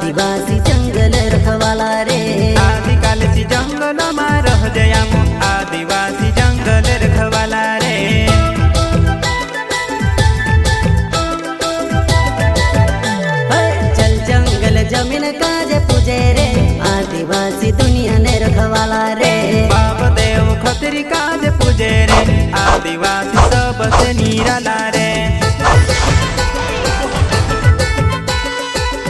आदिवासी जंगल रखवाला रे। आदिकालसी जंगल में रह जया आदिवासी जंगल रखवाला रे। चल जंगल जमीन काज पूजे रे आदिवासी दुनिया ने रखवाला रे। बाप देव खतरी काज पूजे रे आदिवासी सबसे निराला रे।